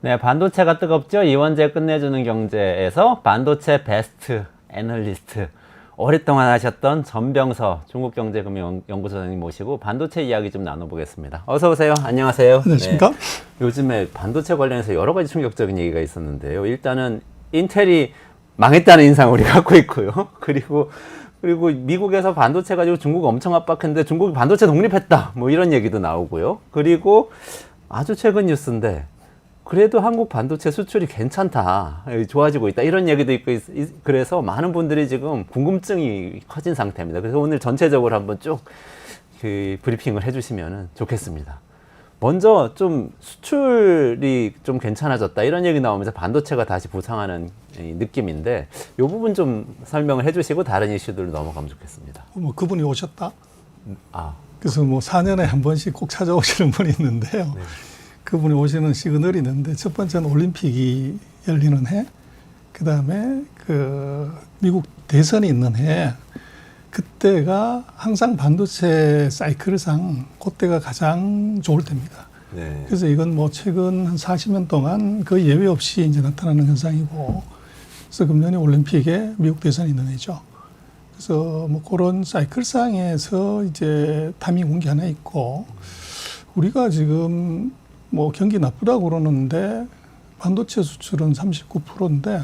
네, 반도체가 뜨겁죠. 이원재 끝내주는 경제에서 반도체 베스트 애널리스트 오랫동안 하셨던 전병서 중국경제금융연구소장님 모시고 반도체 이야기 좀 나눠보겠습니다. 어서 오세요. 안녕하세요. 안녕하십니까? 네, 요즘에 반도체 관련해서 여러 가지 충격적인 얘기가 있었는데요. 일단은 인텔이 망했다는 인상 우리 갖고 있고요. 그리고 미국에서 반도체 가지고 중국 엄청 압박했는데 중국이 반도체 독립했다. 뭐 이런 얘기도 나오고요. 그리고 아주 최근 뉴스인데 그래도 한국 반도체 수출이 괜찮다, 좋아지고 있다 이런 얘기도 있고 그래서 많은 분들이 지금 궁금증이 커진 상태입니다. 그래서 오늘 전체적으로 한번 쭉 그 브리핑을 해주시면 좋겠습니다. 먼저 좀 수출이 좀 괜찮아졌다 이런 얘기 나오면서 반도체가 다시 부상하는 느낌인데 이 부분 좀 설명을 해주시고 다른 이슈들로 넘어가면 좋겠습니다. 뭐 그분이 오셨다. 아, 그래서 뭐 4년에 한 번씩 꼭 찾아오시는 분이 있는데요. 네. 그분이 오시는 시그널이 있는데 첫 번째는 올림픽이 열리는 해, 그 다음에 그 미국 대선이 있는 해, 그때가 항상 반도체 사이클상 그때가 가장 좋을 때입니다. 네. 그래서 이건 뭐 최근 한 40년 동안 거의 예외 없이 이제 나타나는 현상이고, 그래서 금년에 올림픽에 미국 대선이 있는 해죠. 그래서 뭐 그런 사이클상에서 이제 타이밍 온 게 하나 있고, 우리가 지금 뭐 경기 나쁘다고 그러는데 반도체 수출은 39%인데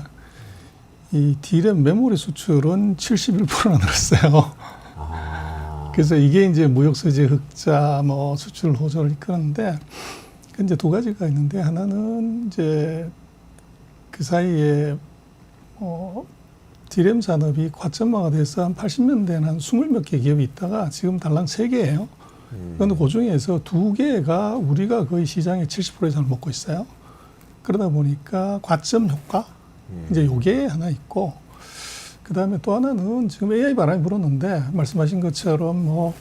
이 D램 메모리 수출은 71%나 늘었어요. 그래서 이게 이제 무역수지 흑자 뭐 수출 호조를 이끄는데 이제 두 가지가 있는데, 하나는 이제 그 사이에 D램 산업이 과점화가 돼서 한 80년대에는 한 20몇 개 기업이 있다가 지금 달랑 3개예요. 그런데 그 중에서 2개가 우리가 거의 시장의 70% 이상을 먹고 있어요. 그러다 보니까 과점 효과, 이제 요게 하나 있고, 그 다음에 또 하나는 지금 AI 바람이 불었는데, 말씀하신 것처럼 뭐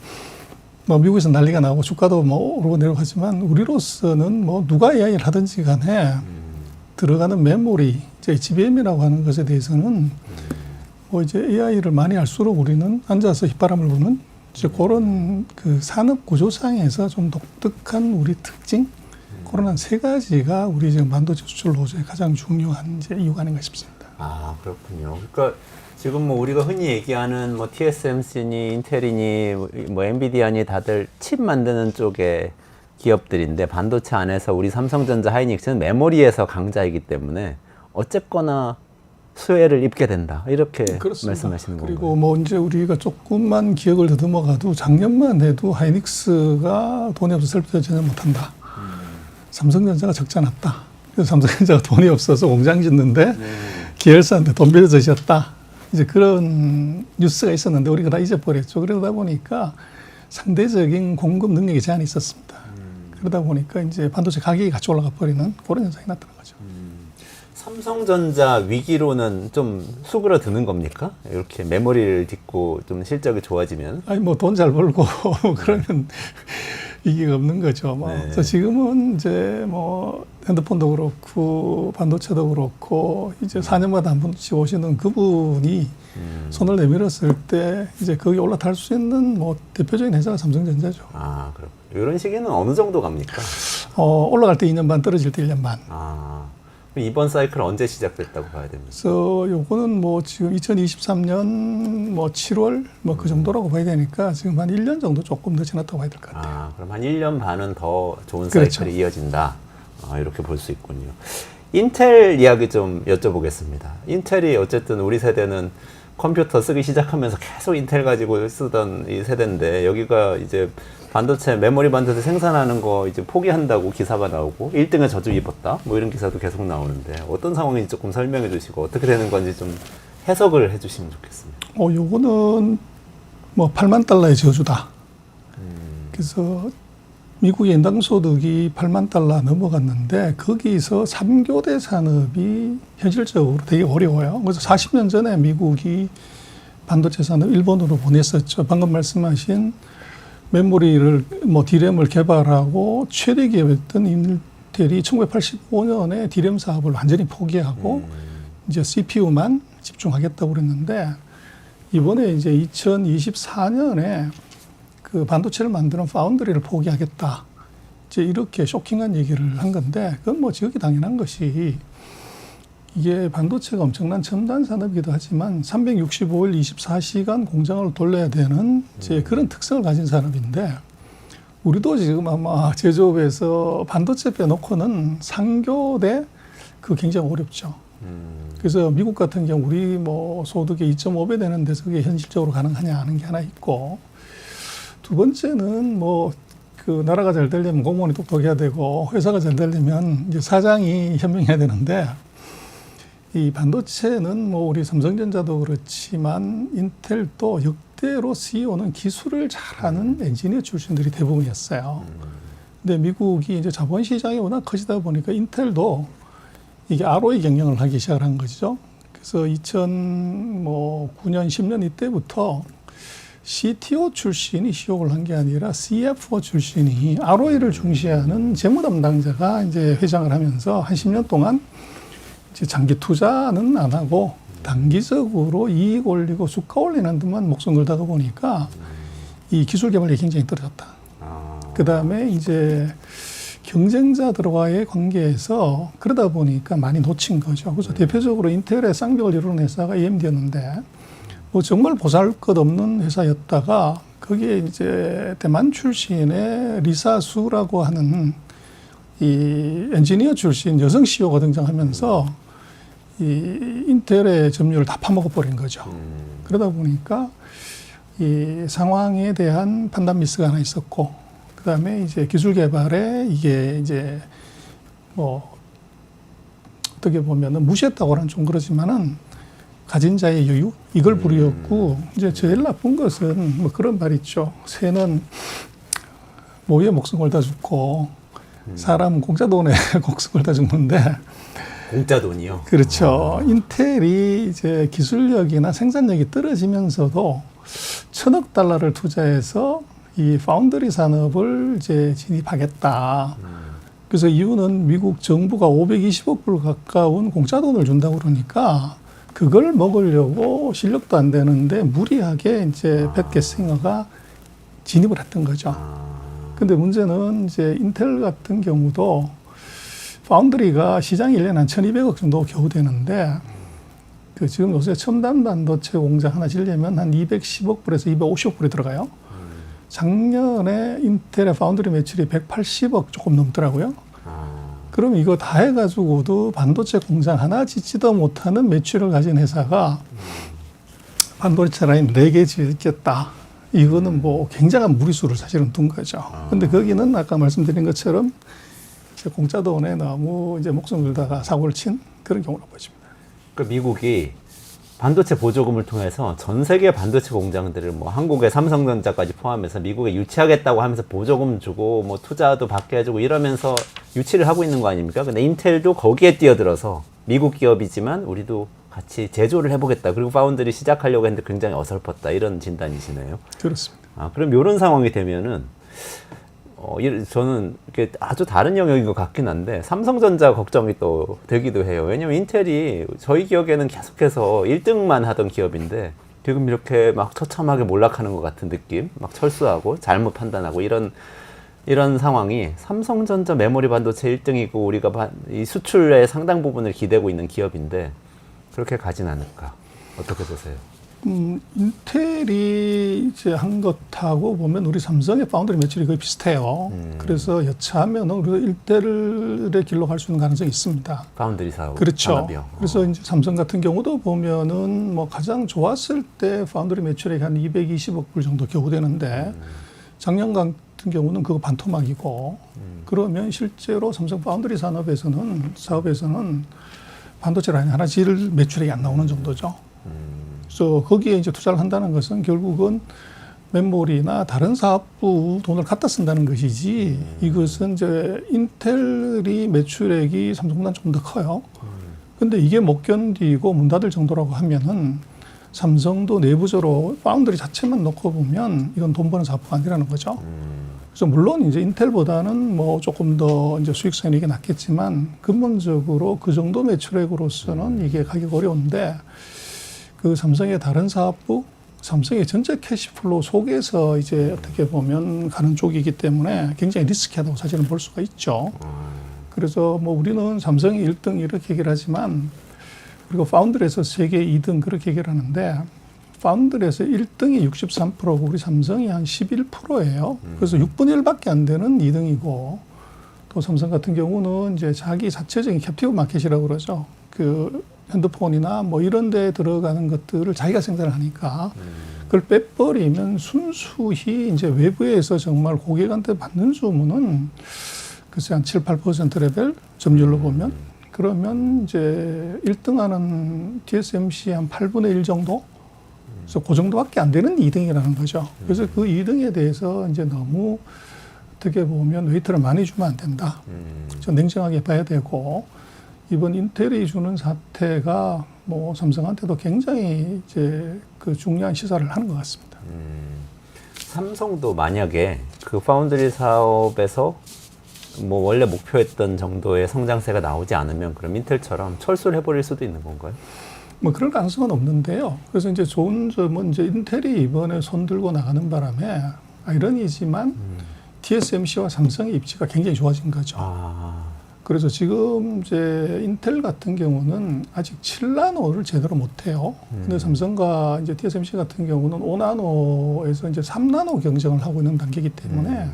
미국에서 난리가 나고 주가도 뭐 오르고 내려가지만, 우리로서는 뭐 누가 AI를 하든지 간에 들어가는 메모리, 이제 HBM이라고 하는 것에 대해서는 뭐 이제 AI를 많이 할수록 우리는 앉아서 휘바람을 부는 이제 그런 그 산업 구조상에서 좀 독특한 우리 특징, 그런 한 3가지가 우리 지금 반도체 수출 노조의 가장 중요한 이제 이유가 아닌가 싶습니다. 아, 그렇군요. 그러니까 지금 뭐 우리가 흔히 얘기하는 뭐 TSMC니 인텔이니 뭐 엔비디아니 다들 칩 만드는 쪽의 기업들인데, 반도체 안에서 우리 삼성전자, 하이닉스는 메모리에서 강자이기 때문에 어쨌거나 수혜를 입게 된다, 이렇게 그렇습니다. 말씀하시는 건가요? 그리고 뭐 이제 우리가 조금만 기억을 더듬어가도 작년만 해도 하이닉스가 돈이 없어서 셀프도 전혀 못한다. 삼성전자가 적자 났다. 그래서 삼성전자가 돈이 없어서 공장 짓는데 계열사한테 돈 빌려주셨다. 이제 그런 뉴스가 있었는데 우리가 다 잊어버렸죠. 그러다 보니까 상대적인 공급 능력에 제한이 있었습니다. 그러다 보니까 이제 반도체 가격이 같이 올라가 버리는 그런 현상이 나타난 거죠. 삼성전자 위기로는 좀 수그러드는 겁니까? 이렇게 메모리를 딛고 좀 실적이 좋아지면? 아니 뭐 돈 잘 벌고 그러면 위기가 없는 거죠. 뭐. 네. 그래서 지금은 이제 뭐 핸드폰도 그렇고 반도체도 그렇고 이제 4년마다 한 번씩 오시는 그분이 손을 내밀었을 때 이제 거기 올라탈 수 있는 뭐 대표적인 회사가 삼성전자죠. 아, 그렇군요. 이런 시기는 어느 정도 갑니까? 올라갈 때 2년 반, 떨어질 때 1년 반. 아, 그럼 이번 사이클 언제 시작됐다고 봐야 됩니까? 그래서 요거는 뭐 지금 2023년 뭐 7월 뭐 그 정도라고 봐야 되니까 지금 한 1년 정도 조금 더 지났다고 봐야 될 것 같아요. 아, 그럼 한 1년 반은 더 좋은 그렇죠. 사이클이 이어진다. 아, 이렇게 볼 수 있군요. 인텔 이야기 좀 여쭤보겠습니다. 인텔이 어쨌든 우리 세대는 컴퓨터 쓰기 시작하면서 계속 인텔 가지고 쓰던 이 세대인데, 여기가 이제 반도체, 메모리 반도체 생산하는 거 이제 포기한다고 기사가 나오고 1등을 저주 입었다, 뭐 이런 기사도 계속 나오는데, 어떤 상황인지 조금 설명해 주시고 어떻게 되는 건지 좀 해석을 해 주시면 좋겠습니다. 요거는 뭐 8만 달러의 저주다. 그래서 미국의 인당 소득이 8만 달러 넘어갔는데 거기서 3교대 산업이 현실적으로 되게 어려워요. 그래서 40년 전에 미국이 반도체 산업 일본으로 보냈었죠. 방금 말씀하신 메모리를 뭐 D램을 개발하고 최대 기업이었던 인텔이 1985년에 D램 사업을 완전히 포기하고 이제 CPU만 집중하겠다고 그랬는데, 이번에 이제 2024년에 그 반도체를 만드는 파운드리를 포기하겠다. 이제 이렇게 쇼킹한 얘기를 한 건데 그건 뭐 지극히 당연한 것이 이게 반도체가 엄청난 첨단 산업이기도 하지만 365일 24시간 공장을 돌려야 되는 이제 그런 특성을 가진 산업인데 우리도 지금 아마 제조업에서 반도체 빼놓고는 상교대 그 굉장히 어렵죠. 그래서 미국 같은 경우 우리 뭐 소득의 2.5배 되는 데서 그게 현실적으로 가능하냐 하는 게 하나 있고 두 번째는 뭐 그 나라가 잘 되려면 공무원이 똑똑해야 되고 회사가 잘 되려면 이제 사장이 현명해야 되는데 이 반도체는 뭐 우리 삼성전자도 그렇지만 인텔도 역대로 CEO는 기술을 잘하는 엔지니어 출신들이 대부분이었어요. 근데 미국이 이제 자본 시장이 워낙 커지다 보니까 인텔도 이게 ROE 경영을 하기 시작을 한 거죠. 그래서 2009년, 10년 이때부터 CTO 출신이 시욕을 한 게 아니라 CFO 출신이 ROE를 중시하는 재무 담당자가 이제 회장을 하면서 한 10년 동안 이제 장기 투자는 안 하고 단기적으로 이익 올리고 주가 올리는 데만 목숨 걸다가 보니까 이 기술 개발이 굉장히 떨어졌다. 그 다음에 이제 경쟁자들과의 관계에서 그러다 보니까 많이 놓친 거죠. 그래서 대표적으로 인텔의 쌍벽을 이루는 회사가 AMD였는데 뭐 정말 보잘것없는 회사였다가 거기에 이제 대만 출신의 리사수라고 하는 이 엔지니어 출신 여성 CEO가 등장하면서 이 인텔의 점유율을 다 파먹어 버린 거죠. 그러다 보니까 이 상황에 대한 판단 미스가 하나 있었고, 그 다음에 이제 기술 개발에 이게 이제 뭐 어떻게 보면은 무시했다고 하는 좀 그러지만은 가진 자의 여유 이걸 부리었고 이제 제일 나쁜 것은 뭐 그런 말 있죠. 새는 모에 목숨 걸다 죽고 사람은 공짜 돈에 목숨 걸다 죽는데 공짜 돈이요? 그렇죠. 인텔이 이제 기술력이나 생산력이 떨어지면서도 $1,000억 투자해서 이 파운드리 산업을 이제 진입하겠다. 그래서 이유는 미국 정부가 520억 불 가까운 공짜 돈을 준다고 그러니까 그걸 먹으려고 실력도 안 되는데 무리하게 이제 벳게싱어가 진입을 했던 거죠. 근데 문제는 이제 인텔 같은 경우도 파운드리가 시장이 1년에 한 1,200억 정도 겨우 되는데 그 지금 요새 첨단 반도체 공장 하나 지려면 한 210억 불에서 250억 불이 들어가요. 작년에 인텔의 파운드리 매출이 180억 조금 넘더라고요. 그럼 이거 다 해가지고도 반도체 공장 하나 짓지도 못하는 매출을 가진 회사가 반도체 라인 4개 짓겠다. 이거는 뭐 굉장한 무리수를 사실은 둔 거죠. 근데 거기는 아까 말씀드린 것처럼 공짜 돈에 너무 이제 목숨 걸다가 사고를 친 그런 경우라고 보십니다. 그 미국이 반도체 보조금을 통해서 전 세계 반도체 공장들을 뭐 한국의 삼성전자까지 포함해서 미국에 유치하겠다고 하면서 보조금 주고 뭐 투자도 받게 해주고 이러면서 유치를 하고 있는 거 아닙니까? 근데 인텔도 거기에 뛰어들어서 미국 기업이지만 우리도 같이 제조를 해보겠다. 그리고 파운드리 시작하려고 했는데 굉장히 어설펐다. 이런 진단이시네요. 그렇습니다. 그럼 이런 상황이 되면은 저는 이게 아주 다른 영역인 것 같긴 한데 삼성전자 걱정이 또 되기도 해요. 왜냐면 인텔이 저희 기억에는 계속해서 1등만 하던 기업인데 지금 이렇게 막 처참하게 몰락하는 것 같은 느낌, 막 철수하고 잘못 판단하고 이런 상황이 삼성전자 메모리 반도체 1등이고 우리가 이 수출의 상당 부분을 기대고 있는 기업인데 그렇게 가진 않을까? 어떻게 보세요? 인텔이 이제 한 것하고 보면 우리 삼성의 파운드리 매출이 거의 비슷해요. 그래서 여차하면 우리가 1대를 길로 갈 수 있는 가능성이 있습니다. 파운드리 사업. 그렇죠. 산업이요. 그래서 이제 삼성 같은 경우도 보면은 뭐 가장 좋았을 때 파운드리 매출액이 한 220억 불 정도 겨우 되는데 작년 같은 경우는 그거 반토막이고 그러면 실제로 삼성 파운드리 사업에서는 반도체 라인 하나 질 매출액이 안 나오는 정도죠. 그래서 거기에 이제 투자를 한다는 것은 결국은 메모리나 다른 사업부 돈을 갖다 쓴다는 것이지 이것은 이제 인텔이 매출액이 삼성보다 좀 더 커요. 근데 이게 못 견디고 문 닫을 정도라고 하면은 삼성도 내부적으로 파운드리 자체만 놓고 보면 이건 돈 버는 사업부가 아니라는 거죠. 그래서 물론 이제 인텔보다는 뭐 조금 더 이제 수익성이 이게 낮겠지만 근본적으로 그 정도 매출액으로서는 이게 가기가 어려운데 그 삼성의 다른 사업부, 삼성의 전체 캐시플로우 속에서 이제 어떻게 보면 가는 쪽이기 때문에 굉장히 리스키하다고 사실은 볼 수가 있죠. 그래서 뭐 우리는 삼성이 1등 이렇게 얘기를 하지만 그리고 파운드리에서 세계 2등 그렇게 얘기를 하는데 파운드리에서 1등이 63%고 우리 삼성이 한 11%예요. 그래서 6분의 1밖에 안 되는 2등이고 또 삼성 같은 경우는 이제 자기 자체적인 캡티브 마켓이라고 그러죠. 그 핸드폰이나 뭐 이런 데 들어가는 것들을 자기가 생산을 하니까 그걸 빼버리면 순수히 이제 외부에서 정말 고객한테 받는 주문은 글쎄 한 7, 8% 레벨 점유율로 보면 그러면 이제 1등하는 TSMC 한 8분의 1 정도? 그래서 그 정도밖에 안 되는 2등이라는 거죠. 그래서 그 2등에 대해서 이제 너무 어떻게 보면 웨이트를 많이 주면 안 된다. 좀 냉정하게 봐야 되고 이번 인텔이 주는 사태가 뭐 삼성한테도 굉장히 이제 그 중요한 시사를 하는 것 같습니다. 삼성도 만약에 그 파운드리 사업에서 뭐 원래 목표했던 정도의 성장세가 나오지 않으면 그럼 인텔처럼 철수를 해버릴 수도 있는 건가요? 뭐 그럴 가능성은 없는데요. 그래서 이제 좋은 점은 이제 인텔이 이번에 손 들고 나가는 바람에 아이러니지만 TSMC와 삼성의 입지가 굉장히 좋아진 거죠. 그래서 지금 이제 인텔 같은 경우는 아직 7나노를 제대로 못해요. 근데 삼성과 이제 TSMC 같은 경우는 5나노에서 이제 3나노 경쟁을 하고 있는 단계이기 때문에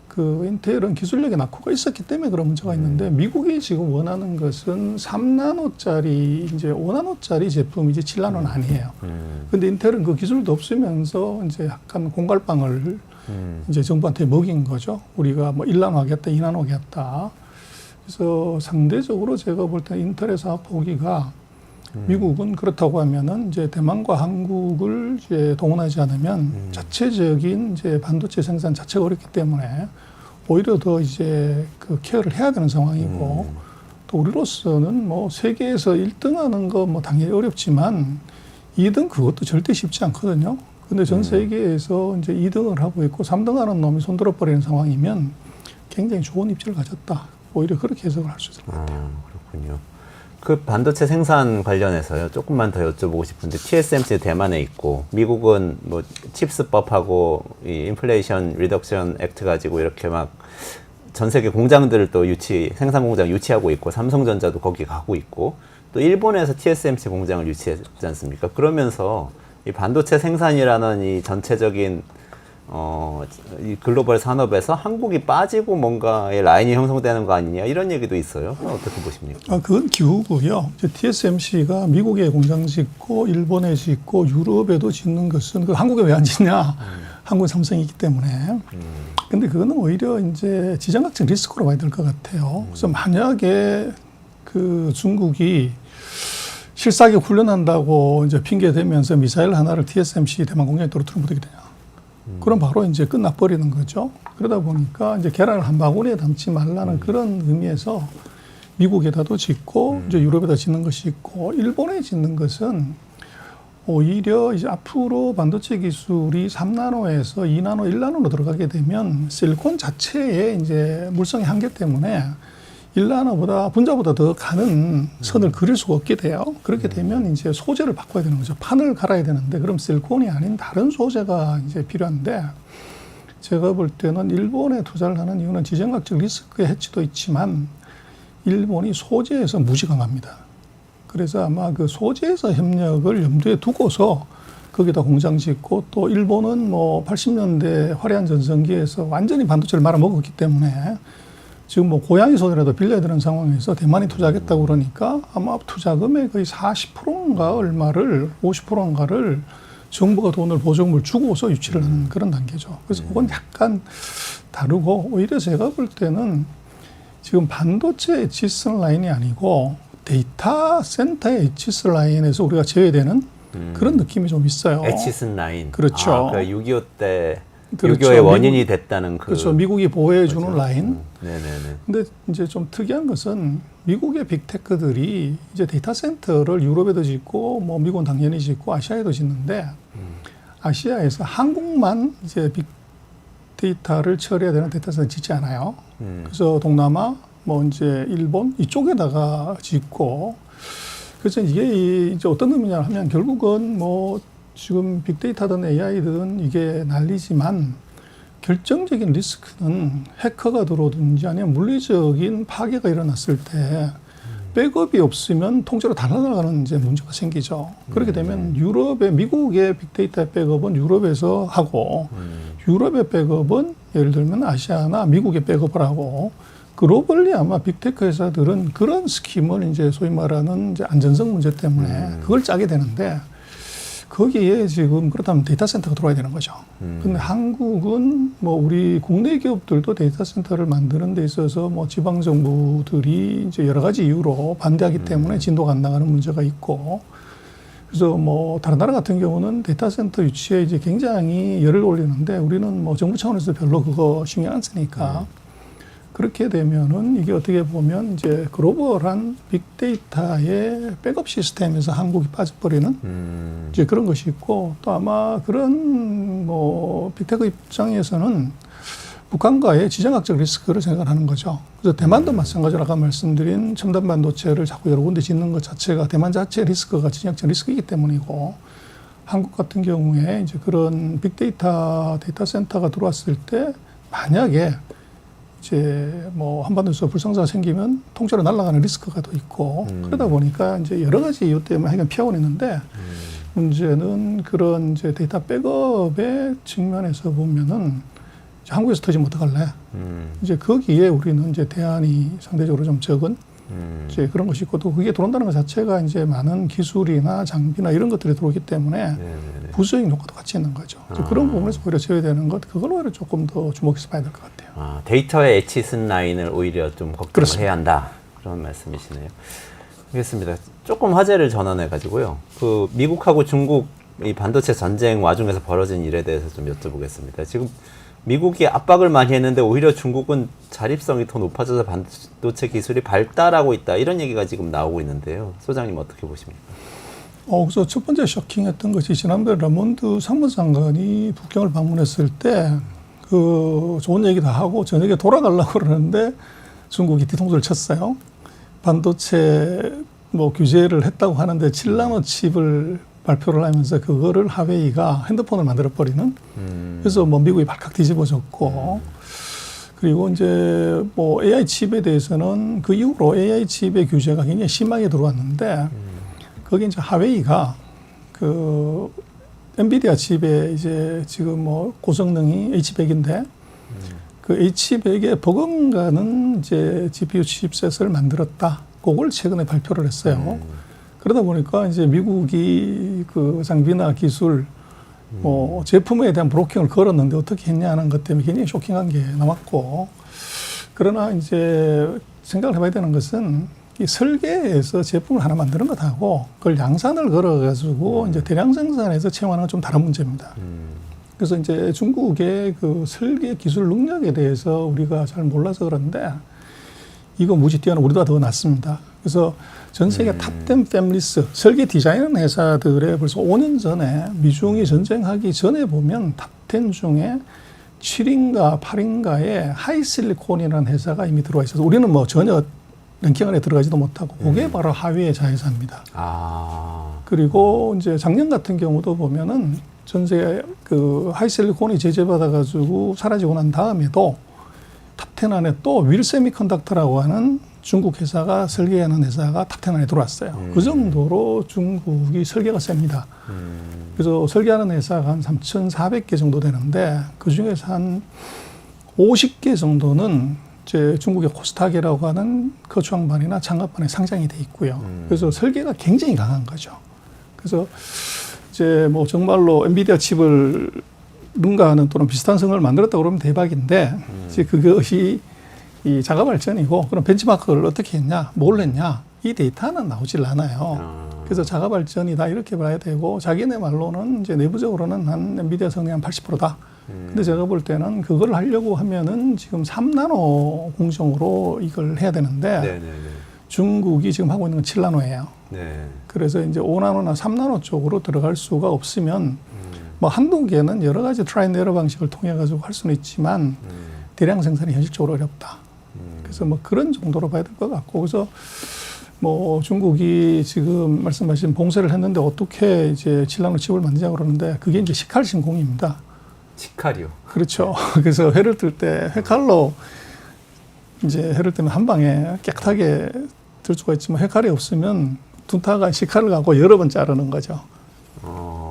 그 인텔은 기술력의 낙후가 있었기 때문에 그런 문제가 있는데 미국이 지금 원하는 것은 3나노짜리 이제 5나노짜리 제품이지 7나노는 아니에요. 근데 인텔은 그 기술도 없으면서 이제 약간 공갈빵을 이제 정부한테 먹인 거죠. 우리가 뭐 1나노 하겠다, 2나노 하겠다. 그래서 상대적으로 제가 볼 때 인텔의 사업 포기가 미국은 그렇다고 하면은 이제 대만과 한국을 이제 동원하지 않으면 자체적인 이제 반도체 생산 자체가 어렵기 때문에 오히려 더 이제 그 케어를 해야 되는 상황이고 또 우리로서는 뭐 세계에서 1등 하는 거 뭐 당연히 어렵지만 2등 그것도 절대 쉽지 않거든요. 근데 전 세계에서 이제 2등을 하고 있고 3등 하는 놈이 손들어 버리는 상황이면 굉장히 좋은 입지를 가졌다. 오히려 그렇게 해석을 할 수 있을 것 같아요. 그렇군요. 그 반도체 생산 관련해서요. 조금만 더 여쭤보고 싶은데 TSMC 대만에 있고 미국은 뭐 칩스법하고 이 인플레이션 리덕션 액트 가지고 이렇게 막 전 세계 공장들을 또 생산 공장 유치하고 있고 삼성전자도 거기 가고 있고 또 일본에서 TSMC 공장을 유치했지 않습니까? 그러면서 이 반도체 생산이라는 이 전체적인 이 글로벌 산업에서 한국이 빠지고 뭔가의 라인이 형성되는 거 아니냐 이런 얘기도 있어요. 어떻게 보십니까? 그건 기우고요. TSMC가 미국에 공장 짓고 일본에 짓고 유럽에도 짓는 것은 그 한국에 왜 안 짓냐? 한국 삼성이기 때문에. 근데 그거는 오히려 이제 지정학적 리스크로 봐야 될 것 같아요. 그래서 만약에 그 중국이 실사격 훈련한다고 이제 핑계 대면서 미사일 하나를 TSMC 대만 공장에 떨어뜨리면 어떻게 되냐? 그럼 바로 이제 끝나버리는 거죠. 그러다 보니까 이제 계란을 한 바구니에 담지 말라는 그런 의미에서 미국에다도 짓고 이제 유럽에다 짓는 것이 있고 일본에 짓는 것은 오히려 이제 앞으로 반도체 기술이 3나노에서 2나노, 1나노로 들어가게 되면 실리콘 자체의 이제 물성의 한계 때문에 1나노보다 분자보다 더 가는 선을 그릴 수가 없게 돼요. 그렇게 되면 이제 소재를 바꿔야 되는 거죠. 판을 갈아야 되는데 그럼 실리콘이 아닌 다른 소재가 이제 필요한데 제가 볼 때는 일본에 투자를 하는 이유는 지정학적 리스크의 해치도 있지만 일본이 소재에서 무지 강합니다. 그래서 아마 그 소재에서 협력을 염두에 두고서 거기다 공장 짓고 또 일본은 뭐 80년대 화려한 전성기에서 완전히 반도체를 말아먹었기 때문에 지금 뭐 고양이 손이라도 빌려야 되는 상황에서 대만이 투자하겠다고 그러니까 아마 투자금의 거의 40%인가 얼마를 50%인가를 정부가 돈을 보조금을 주고서 유치를 하는 그런 단계죠. 그래서 그건 약간 다르고 오히려 제가 볼 때는 지금 반도체 엣지선 라인이 아니고 데이터 센터의 엣지선 라인에서 우리가 제외되는 그런 느낌이 좀 있어요. 엣지슨 라인. 그렇죠. 그 6.25 때 그렇죠. 6.25의 원인이 됐다는 그. 그렇죠. 미국이 보호해주는 그렇죠. 라인. 네네네. 근데 이제 좀 특이한 것은 미국의 빅테크들이 이제 데이터 센터를 유럽에도 짓고 뭐 미국은 당연히 짓고 아시아에도 짓는데 아시아에서 한국만 이제 빅데이터를 처리해야 되는 데이터 센터 짓지 않아요. 그래서 동남아 뭐 이제 일본 이쪽에다가 짓고 그래서 이게 이제 어떤 의미냐 하면 결국은 뭐 지금 빅데이터든 AI든 이게 난리지만 결정적인 리스크는 해커가 들어오든지 아니면 물리적인 파괴가 일어났을 때 백업이 없으면 통째로 다 날아가는 이제 문제가 생기죠. 그렇게 되면 미국의 빅데이터 백업은 유럽에서 하고 유럽의 백업은 예를 들면 아시아나 미국의 백업을 하고 글로벌리 아마 빅테크 회사들은 그런 스킴을 이제 소위 말하는 이제 안전성 문제 때문에 그걸 짜게 되는데 거기에 지금 그렇다면 데이터 센터가 들어와야 되는 거죠. 근데 한국은 뭐 우리 국내 기업들도 데이터 센터를 만드는 데 있어서 뭐 지방 정부들이 이제 여러 가지 이유로 반대하기 때문에 진도가 안 나가는 문제가 있고 그래서 뭐 다른 나라 같은 경우는 데이터 센터 유치에 이제 굉장히 열을 올리는데 우리는 뭐 정부 차원에서 별로 그거 신경 안 쓰니까 그렇게 되면은 이게 어떻게 보면 이제 글로벌한 빅데이터의 백업 시스템에서 한국이 빠져버리는 이제 그런 것이 있고 또 아마 그런 뭐 빅테크 입장에서는 북한과의 지정학적 리스크를 생각하는 거죠. 그래서 대만도 마찬가지로 아까 말씀드린 첨단 반도체를 자꾸 여러 군데 짓는 것 자체가 대만 자체 리스크가 지정학적 리스크이기 때문이고 한국 같은 경우에 이제 그런 빅데이터 데이터 센터가 들어왔을 때 만약에 이제 뭐 한반도에서 불상사가 생기면 통째로 날아가는 리스크가 더 있고 그러다 보니까 이제 여러 가지 이유 때문에 하여간 피하고 있는데 문제는 그런 이제 데이터 백업의 측면에서 보면은 이제 한국에서 터지면 어떡할래? 이제 거기에 우리는 이제 대안이 상대적으로 좀 적은 이제 그런 것이 있고 또 그게 들어온다는 것 자체가 이제 많은 기술이나 장비나 이런 것들이 들어오기 때문에 부수적인 효과도 같이 있는 거죠. 그런 부분에서 오히려 제어야 되는 것, 그걸 오히려 조금 더 주목해서 봐야 될 것 같아요. 데이터의 엣지 쓴 라인을 오히려 좀 걱정을 그렇습니다. 해야 한다. 그런 말씀이시네요. 알겠습니다. 조금 화제를 전환해 가지고요. 그 미국하고 중국 이 반도체 전쟁 와중에서 벌어진 일에 대해서 좀 여쭤보겠습니다. 지금 미국이 압박을 많이 했는데 오히려 중국은 자립성이 더 높아져서 반도체 기술이 발달하고 있다. 이런 얘기가 지금 나오고 있는데요. 소장님 어떻게 보십니까? 그래서 첫 번째 쇼킹했던 것이 지난번에 라몬드 상무장관이 북경을 방문했을 때 그 좋은 얘기 다 하고 저녁에 돌아가려고 그러는데 중국이 뒤통수를 쳤어요. 반도체 뭐 규제를 했다고 하는데 7나노 칩을 발표를 하면서 그거를 하웨이가 핸드폰을 만들어버리는 그래서 뭐 미국이 발칵 뒤집어졌고 그리고 이제 뭐 AI 칩에 대해서는 그 이후로 AI 칩의 규제가 굉장히 심하게 들어왔는데 거기 이제 하웨이가 그 엔비디아 칩에 이제 지금 뭐 고성능이 H100인데 그 H100에 버금가는 이제 GPU 칩셋을 만들었다. 그걸 최근에 발표를 했어요. 그러다 보니까 이제 미국이 그 장비나 기술, 뭐 제품에 대한 브로킹을 걸었는데 어떻게 했냐는 것 때문에 굉장히 쇼킹한 게 나왔고, 그러나 이제 생각을 해봐야 되는 것은 이 설계에서 제품을 하나 만드는 것하고 그걸 양산을 걸어가지고 이제 대량 생산해서 채용하는 건 좀 다른 문제입니다. 그래서 이제 중국의 그 설계 기술 능력에 대해서 우리가 잘 몰라서 그런데 이거 무지 뛰어난 우리보다 더 낫습니다. 그래서 전 세계 탑10 패밀리스 설계 디자인 회사들에 벌써 5년 전에 미중이 전쟁하기 전에 보면 탑10 중에 7인가 8인가에 하이실리콘이라는 회사가 이미 들어와 있어서 우리는 뭐 전혀 랭킹 안에 들어가지도 못하고 그게 바로 하위의 자회사입니다. 그리고 이제 작년 같은 경우도 보면은 전 세계 그 하이실리콘이 제재받아가지고 사라지고 난 다음에도 탑10 안에 또 윌세미컨덕터라고 하는 중국 회사가 설계하는 회사가 탑10 안에 들어왔어요. 그 정도로 중국이 설계가 셉니다. 그래서 설계하는 회사가 한 3,400개 정도 되는데 그 중에서 한 50개 정도는 이제 중국의 코스닥이라고 하는 거주항반이나 창업반에 상장이 돼 있고요. 그래서 설계가 굉장히 강한 거죠. 그래서 이제 뭐 정말로 엔비디아 칩을 능가하는 또는 비슷한 성을 만들었다고 그러면 대박인데 이제 그것이 이 자가 발전이고 그럼 벤치마크를 어떻게 했냐, 뭘 했냐 이 데이터는 나오질 않아요. 그래서 자가 발전이다 이렇게 봐야 되고 자기네 말로는 이제 내부적으로는 한 엔비디아 성능이 한 80%다. 근데 제가 볼 때는 그걸 하려고 하면은 지금 3나노 공정으로 이걸 해야 되는데 중국이 지금 하고 있는 건 7나노예요. 그래서 이제 5나노나 3나노 쪽으로 들어갈 수가 없으면 뭐 한두 개는 여러 가지 트라이 앤 에러 방식을 통해 가지고 할 수는 있지만 대량 생산이 현실적으로 어렵다. 그래서 뭐 그런 정도로 봐야 될 것 같고 그래서 뭐 중국이 지금 말씀하신 봉쇄를 했는데 어떻게 이제 칠랑로 칩을 만드냐고 그러는데 그게 이제 식칼 신공입니다. 식칼이요. 그렇죠. 그래서 회를 뜰 때 회칼로 이제 회를 뜨면 한 방에 깨끗하게 뜰 수가 있지만 회칼이 없으면 둔타가 식칼을 갖고 여러 번 자르는 거죠.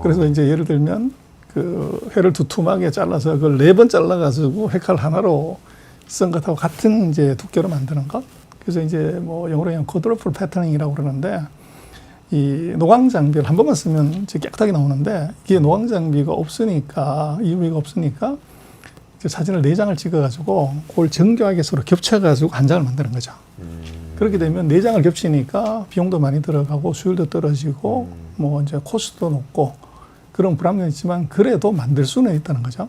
그래서 이제 예를 들면 그 회를 두툼하게 잘라서 그걸 4번 잘라가지고 회칼 하나로 쓴 것하고 같은 이제 두께로 만드는 것. 그래서 이제 뭐 영어로 그냥 쿼드러플 패터닝이라고 그러는데 이 노광 장비를 한 번만 쓰면 이제 깨끗하게 나오는데 이게 노광 장비가 없으니까 EUV가 없으니까 이제 사진을 4장을 찍어가지고 그걸 정교하게 서로 겹쳐가지고 한 장을 만드는 거죠. 그렇게 되면 4장을 겹치니까 비용도 많이 들어가고 수율도 떨어지고 뭐 이제 코스트도 높고 그런 불합리가 있지만 그래도 만들 수는 있다는 거죠.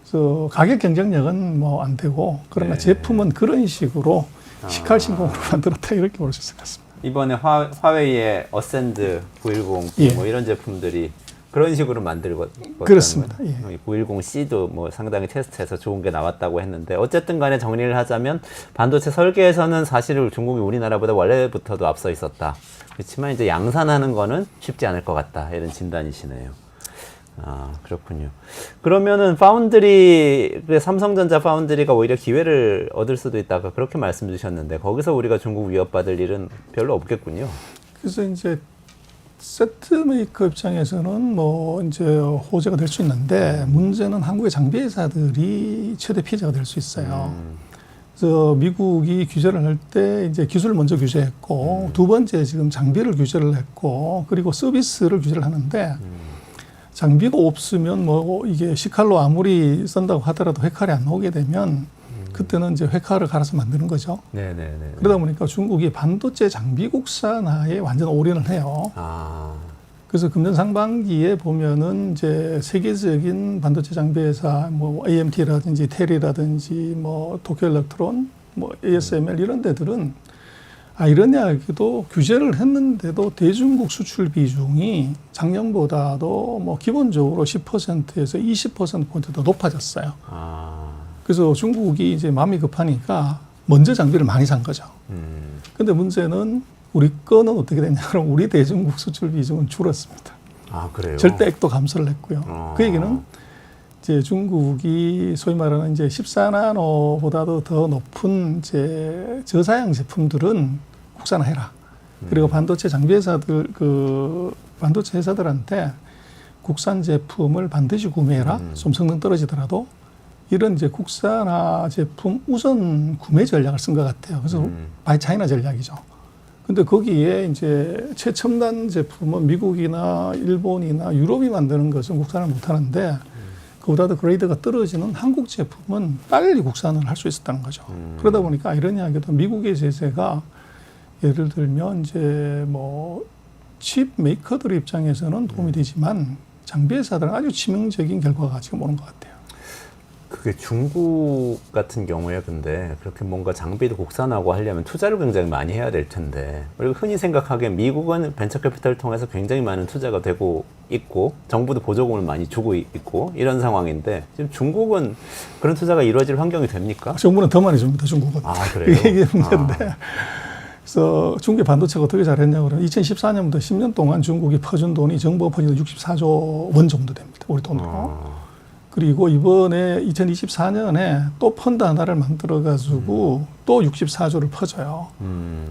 그래서 가격 경쟁력은 뭐 안 되고 그러나 네. 제품은 그런 식으로 식칼 신공으로 만들었다 이렇게 볼 수 있을 것 같습니다. 이번에 화웨이의 어센드 910 예. 뭐 이런 제품들이 그런 식으로 만들고 그렇습니다. 예. 910C도 뭐 상당히 테스트해서 좋은 게 나왔다고 했는데 어쨌든 간에 정리를 하자면 반도체 설계에서는 사실 중국이 우리나라보다 원래부터도 앞서 있었다. 그렇지만 이제 양산하는 거는 쉽지 않을 것 같다. 이런 진단이시네요. 아, 그렇군요. 그러면은 파운드리, 삼성전자 파운드리가 오히려 기회를 얻을 수도 있다가 그렇게 말씀 주셨는데 거기서 우리가 중국 위협받을 일은 별로 없겠군요. 그래서 이제 세트 메이커 입장에서는 뭐 이제 호재가 될 수 있는데 문제는 한국의 장비 회사들이 최대 피해자가 될 수 있어요. 그래서 미국이 규제를 할 때 이제 기술을 먼저 규제했고 두 번째 지금 장비를 규제를 했고 그리고 서비스를 규제를 하는데 장비가 없으면 뭐 이게 식칼로 아무리 쓴다고 하더라도 회칼이 안 나오게 되면 그때는 이제 회칼을 갈아서 만드는 거죠. 네네네. 그러다 보니까 중국이 반도체 장비 국산화에 완전 올인을 해요. 아, 그래서 금년 상반기에 보면은 이제 세계적인 반도체 장비 회사 뭐 AMT라든지 텔이라든지 뭐 도쿄 일렉트론, 뭐 ASML 이런 데들은 아이러니하게도 규제를 했는데도 대중국 수출 비중이 작년보다도 뭐 기본적으로 10%에서 20% 더 높아졌어요. 아, 그래서 중국이 이제 마음이 급하니까 먼저 장비를 많이 산 거죠. 근데 문제는 우리 거는 어떻게 됐냐 그럼 우리 대중국 수출 비중은 줄었습니다. 아, 그래요? 절대액도 감소를 했고요. 그 얘기는 이제 중국이 소위 말하는 이제 14나노보다도 더 높은 이제 저사양 제품들은 국산화해라. 그리고 반도체 장비 회사들 그 반도체 회사들한테 국산 제품을 반드시 구매해라. 좀 성능 떨어지더라도 이런 이제 국산화 제품 우선 구매 전략을 쓴 것 같아요. 그래서 바이 차이나 전략이죠. 근데 거기에 이제 최첨단 제품은 미국이나 일본이나 유럽이 만드는 것은 국산을 못 하는데 그보다도 그레이드가 떨어지는 한국 제품은 빨리 국산을 할 수 있었다는 거죠. 그러다 보니까 아이러니하게도 미국의 제재가 예를 들면 이제 뭐 칩 메이커들 입장에서는 도움이 되지만 장비 회사들은 아주 치명적인 결과가 지금 오는 것 같아요. 그게 중국 같은 경우에 근데 그렇게 뭔가 장비도 국산화하고 하려면 투자를 굉장히 많이 해야 될 텐데 그리고 흔히 생각하기엔 미국은 벤처캐피탈을 통해서 굉장히 많은 투자가 되고 있고 정부도 보조금을 많이 주고 있고 이런 상황인데 지금 중국은 그런 투자가 이루어질 환경이 됩니까? 정부는 더 많이 줍니다. 중국은. 아, 그래요? 이게 문제인데. 그래서 중국의 반도체가 어떻게 잘했냐고 그러면 2014년부터 10년 동안 중국이 퍼준 돈이 정부가 퍼준 돈 64조 원 정도 됩니다. 우리 돈으로. 그리고 이번에 2024년에 또 펀드 하나를 만들어가지고 또 64조를 퍼줘요.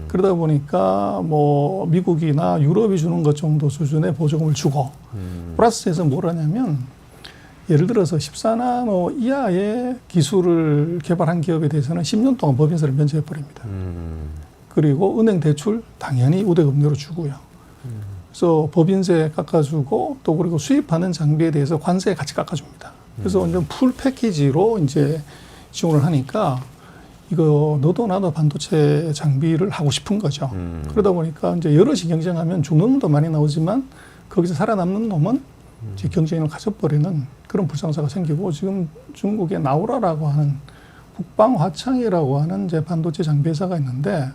그러다 보니까 뭐 미국이나 유럽이 주는 것 정도 수준의 보조금을 주고 플러스해서 뭘 하냐면 예를 들어서 14나노 이하의 기술을 개발한 기업에 대해서는 10년 동안 법인세를 면제해버립니다. 그리고 은행 대출 당연히 우대금리로 주고요. 그래서 법인세 깎아주고 또 그리고 수입하는 장비에 대해서 관세 같이 깎아줍니다. 그래서 완전 풀 패키지로 이제 지원을 하니까 이거 너도 나도 반도체 장비를 하고 싶은 거죠. 그러다 보니까 이제 여럿이 경쟁하면 죽는 놈도 많이 나오지만 거기서 살아남는 놈은 이제 경쟁을 가져버리는 그런 불상사가 생기고 지금 중국의 나우라라고 하는 북방화창이라고 하는 이제 반도체 장비 회사가 있는데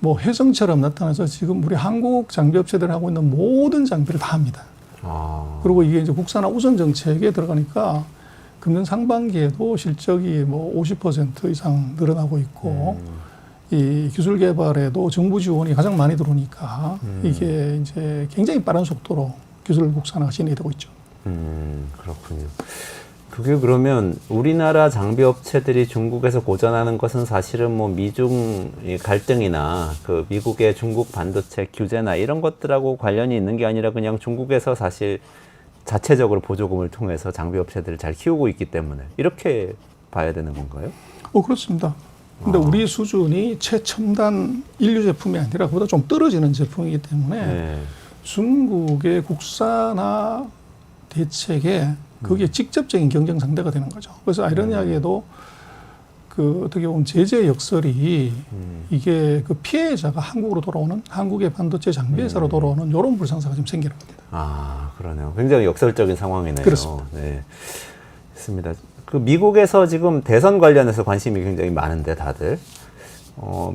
뭐 혜성처럼 나타나서 지금 우리 한국 장비 업체들이 하고 있는 모든 장비를 다 합니다. 그리고 이게 이제 국산화 우선 정책에 들어가니까 금년 상반기에도 실적이 뭐 50% 이상 늘어나고 있고 이 기술 개발에도 정부 지원이 가장 많이 들어오니까 이게 이제 굉장히 빠른 속도로 기술 국산화가 진행이 되고 있죠. 그렇군요. 그게 그러면 우리나라 장비 업체들이 중국에서 고전하는 것은 사실은 뭐 미중 갈등이나 그 미국의 중국 반도체 규제나 이런 것들하고 관련이 있는 게 아니라 그냥 중국에서 사실 자체적으로 보조금을 통해서 장비 업체들을 잘 키우고 있기 때문에 이렇게 봐야 되는 건가요? 그렇습니다. 근데 우리 수준이 최첨단 인류 제품이 아니라 그보다 좀 떨어지는 제품이기 때문에 네. 중국의 국산화 대책에 그게 직접적인 경쟁 상대가 되는 거죠. 그래서 아이러니하게도 그 어떻게 보면 제재 역설이 이게 그 피해자가 한국으로 돌아오는 한국의 반도체 장비 회사로 돌아오는 이런 불상사가 좀 생기는 겁니다. 아, 그러네요. 굉장히 역설적인 상황이네요. 그렇습니다. 네. 있습니다. 그 미국에서 지금 대선 관련해서 관심이 굉장히 많은데 다들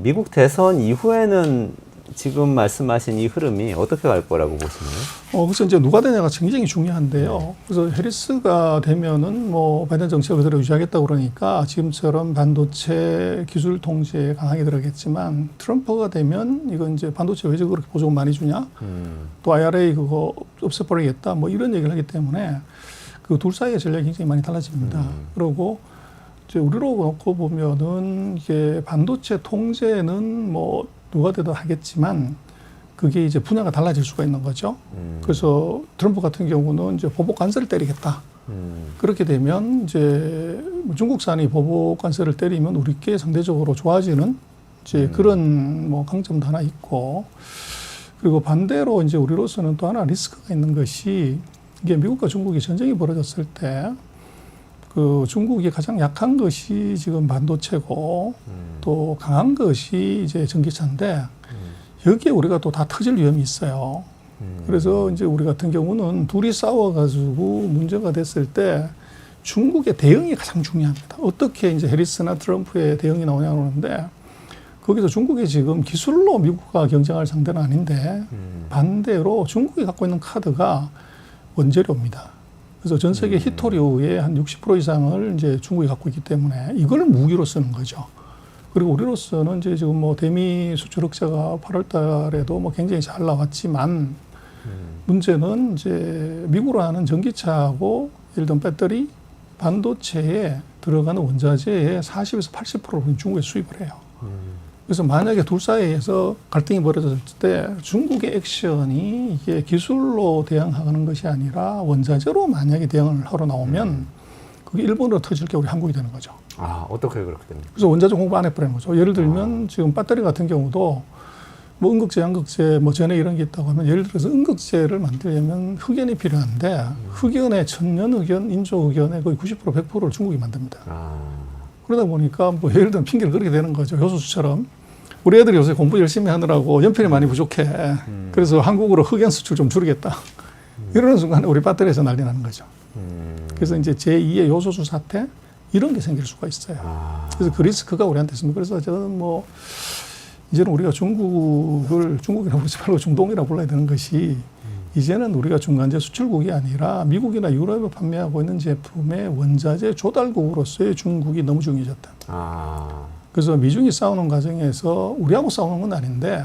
미국 대선 이후에는 지금 말씀하신 이 흐름이 어떻게 갈 거라고 보시나요? 그래서 이제 누가 되냐가 굉장히 중요한데요. 그래서 해리스가 되면은 뭐 바이든 정책을 그대로 유지하겠다고 그러니까 지금처럼 반도체 기술 통제에 강하게 들어가겠지만 트럼프가 되면 이건 이제 반도체 왜 그렇게 보조금 많이 주냐? 또 IRA 그거 없애버리겠다. 뭐 이런 얘기를 하기 때문에 그 둘 사이의 전략이 굉장히 많이 달라집니다. 그리고 이제 우리로 놓고 보면은 이게 반도체 통제는 뭐 누가 되든 하겠지만 그게 이제 분야가 달라질 수가 있는 거죠. 그래서 트럼프 같은 경우는 이제 보복 관세를 때리겠다. 그렇게 되면 이제 중국산이 보복 관세를 때리면 우리께 상대적으로 좋아지는 이제 그런 뭐 강점도 하나 있고, 그리고 반대로 이제 우리로서는 또 하나 리스크가 있는 것이 이게 미국과 중국이 전쟁이 벌어졌을 때 그 중국이 가장 약한 것이 지금 반도체고 또 강한 것이 이제 전기차인데 여기에 우리가 또 다 터질 위험이 있어요. 그래서 이제 우리 같은 경우는 둘이 싸워가지고 문제가 됐을 때 중국의 대응이 가장 중요합니다. 어떻게 이제 해리스나 트럼프의 대응이 나오냐고 그러는데 거기서 중국이 지금 기술로 미국과 경쟁할 상대는 아닌데 반대로 중국이 갖고 있는 카드가 원재료입니다. 그래서 전 세계 히토류의 한 60% 이상을 이제 중국이 갖고 있기 때문에 이걸 무기로 쓰는 거죠. 그리고 우리로서는 이제 지금 뭐 대미 수출 흑자가 8월 달에도 뭐 굉장히 잘 나왔지만 문제는 이제 미국으로 하는 전기차하고 예를 들면 배터리, 반도체에 들어가는 원자재의 40에서 80%를 중국에 수입을 해요. 그래서 만약에 둘 사이에서 갈등이 벌어졌을 때 중국의 액션이 이게 기술로 대응하는 것이 아니라 원자재로 만약에 대응을 하러 나오면 그게 일본으로 터질 게 우리 한국이 되는 거죠. 아, 어떻게 그렇게 됩니까? 그래서 원자재 공부 안 해버리는 거죠. 예를 들면 지금 배터리 같은 경우도 뭐 음극재, 양극재, 뭐 전해 이런 게 있다고 하면 예를 들어서 음극재를 만들려면 흑연이 필요한데 흑연의 천연 흑연, 인조 흑연의 거의 90% 100%를 중국이 만듭니다. 그러다 보니까 뭐 예를 들면 핑계를 그렇게 되는 거죠. 요소수처럼 우리 애들이 요새 공부 열심히 하느라고 연필이 많이 부족해. 그래서 한국으로 흑연 수출 좀 줄이겠다. 이러는 순간에 우리 배터리에서 난리 나는 거죠. 그래서 이제 제2의 요소수 사태 이런 게 생길 수가 있어요. 그래서 그 리스크가 우리한테 있습니다. 그래서 저는 뭐 이제는 우리가 중국이라고 부르지 말고 중동이라고 불러야 되는 것이 이제는 우리가 중간재 수출국이 아니라 미국이나 유럽에 판매하고 있는 제품의 원자재 조달국으로서의 중국이 너무 중요해졌다. 그래서 미중이 싸우는 과정에서 우리하고 싸우는 건 아닌데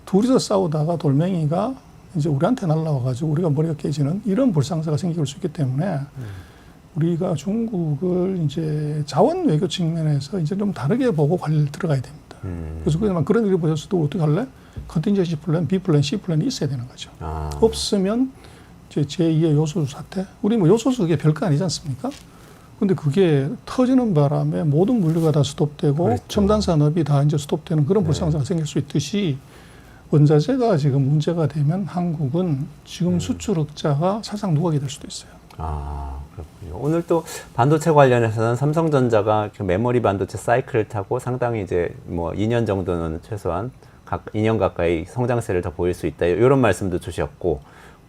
둘이서 싸우다가 돌멩이가 이제 우리한테 날라와가지고 우리가 머리가 깨지는 이런 불상사가 생길 수 있기 때문에 우리가 중국을 이제 자원 외교 측면에서 이제 좀 다르게 보고 관리를 들어가야 됩니다. 그래서 그런 일이 보셨어도 어떻게 할래? 컨틴전시 플랜, B 플랜, C 플랜이 있어야 되는 거죠. 없으면 이제 제2의 요소수 사태. 우리 뭐 요소수 그게 별거 아니지 않습니까? 근데 그게 터지는 바람에 모든 물류가 다 스톱되고 그렇죠. 첨단 산업이 다 이제 스톱되는 그런 불상사가 생길 수 있듯이 원자재가 지금 문제가 되면 한국은 지금 수출 흑자가 사상 누각이 될 수도 있어요. 그렇군요. 오늘 또 반도체 관련해서는 삼성전자가 그 메모리 반도체 사이클을 타고 상당히 이제 뭐 2년 정도는 최소한 2년 가까이 성장세를 더 보일 수 있다. 이런 말씀도 주셨고,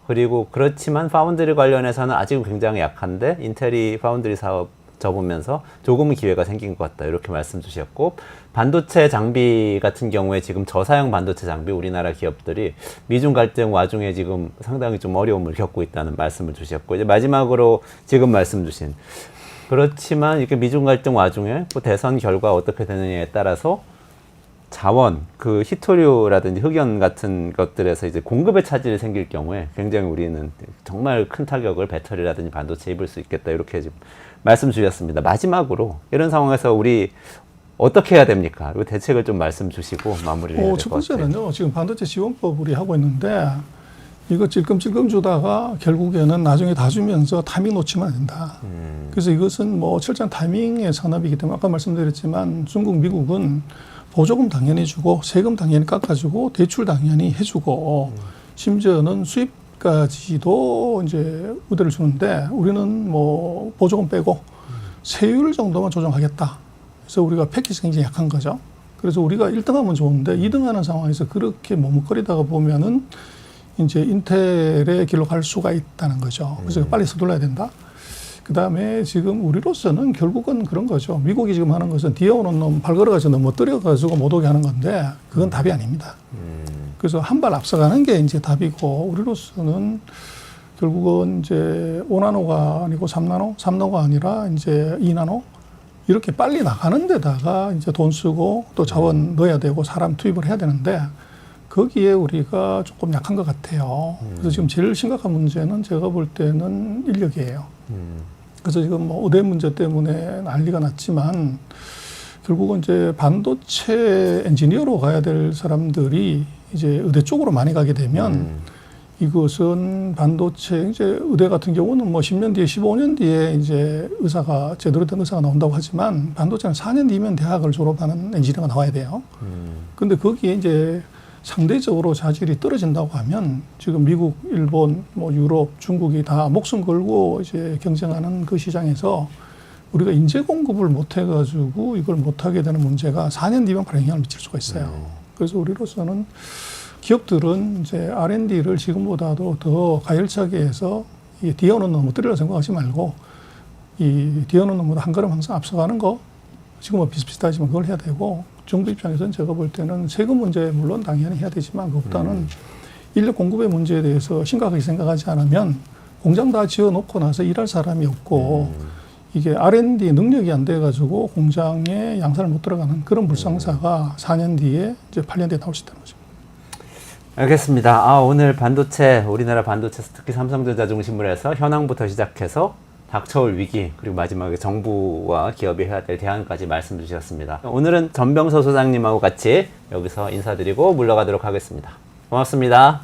그리고 그렇지만 파운드리 관련해서는 아직은 굉장히 약한데 인텔이 파운드리 사업 접으면서 조금은 기회가 생긴 것 같다. 이렇게 말씀 주셨고, 반도체 장비 같은 경우에 지금 저사양 반도체 장비 우리나라 기업들이 미중 갈등 와중에 지금 상당히 좀 어려움을 겪고 있다는 말씀을 주셨고, 이제 마지막으로 지금 말씀 주신 그렇지만 이렇게 미중 갈등 와중에 또 대선 결과 어떻게 되느냐에 따라서 자원, 그 히토류라든지 흑연 같은 것들에서 이제 공급의 차질이 생길 경우에 굉장히 우리는 정말 큰 타격을 배터리라든지 반도체에 입을 수 있겠다 이렇게 지금 말씀 주셨습니다. 마지막으로 이런 상황에서 우리 어떻게 해야 됩니까? 그리고 대책을 좀 말씀 주시고 마무리를 해야 될 첫 것 같아요. 번째는요, 지금 반도체 지원법 우리 하고 있는데 이거 찔끔찔끔 주다가 결국에는 나중에 다 주면서 타이밍 놓치면 안 된다. 그래서 이것은 뭐 철저한 타이밍의 산업이기 때문에 아까 말씀드렸지만 중국, 미국은 보조금 당연히 주고 세금 당연히 깎아주고 대출 당연히 해주고 심지어는 수입까지도 이제 우대를 주는데 우리는 뭐 보조금 빼고 세율 정도만 조정하겠다. 그래서 우리가 패키지 굉장히 약한 거죠. 그래서 우리가 1등하면 좋은데 2등하는 상황에서 그렇게 머뭇거리다가 보면은 이제 인텔의 길로 갈 수가 있다는 거죠. 그래서 빨리 서둘러야 된다. 그 다음에 지금 우리로서는 결국은 그런 거죠. 미국이 지금 하는 것은 뒤에 오는 놈 발 걸어가지고 넘어뜨려가지고 못 오게 하는 건데 그건 답이 아닙니다. 그래서 한 발 앞서가는 게 이제 답이고 우리로서는 결국은 이제 5나노가 아니고 3나노, 3나노가 아니라 이제 2나노 이렇게 빨리 나가는 데다가 이제 돈 쓰고 또 자원 넣어야 되고 사람 투입을 해야 되는데 거기에 우리가 조금 약한 것 같아요. 그래서 지금 제일 심각한 문제는 제가 볼 때는 인력이에요. 그래서 지금 뭐 의대 문제 때문에 난리가 났지만 결국은 이제 반도체 엔지니어로 가야 될 사람들이 이제 의대 쪽으로 많이 가게 되면 이것은 반도체 이제 의대 같은 경우는 뭐 10년 뒤에 15년 뒤에 이제 의사가 제대로 된 의사가 나온다고 하지만 반도체는 4년 뒤면 대학을 졸업하는 엔지니어가 나와야 돼요. 근데 거기에 이제 상대적으로 자질이 떨어진다고 하면 지금 미국, 일본, 뭐 유럽, 중국이 다 목숨 걸고 이제 경쟁하는 그 시장에서 우리가 인재 공급을 못 해가지고 이걸 못 하게 되는 문제가 4년 뒤면 바로 영향을 미칠 수가 있어요. 그래서 우리로서는 기업들은 이제 R&D를 지금보다도 더 가열차게 해서 이 뒤에 오는 놈을 뜨리라 생각하지 말고 이 뒤에 오는 놈보다 한 걸음 항상 앞서가는 거 지금은 비슷비슷하지만 그걸 해야 되고 정부 입장에서는 제가 볼 때는 세금 문제 물론 당연히 해야 되지만 그것보다는 인력 공급의 문제에 대해서 심각하게 생각하지 않으면 공장 다 지어놓고 나서 일할 사람이 없고 이게 R&D 능력이 안 돼가지고 공장에 양산을 못 들어가는 그런 불상사가 4년 뒤에 이제 8년 뒤에 나올 수 있다는 거죠. 알겠습니다. 오늘 반도체, 우리나라 반도체 특히 삼성전자 중심으로 해서 현황부터 시작해서 닥쳐올 위기 그리고 마지막에 정부와 기업이 해야 될 대안까지 말씀 주셨습니다. 오늘은 전병서 소장님하고 같이 여기서 인사드리고 물러가도록 하겠습니다. 고맙습니다.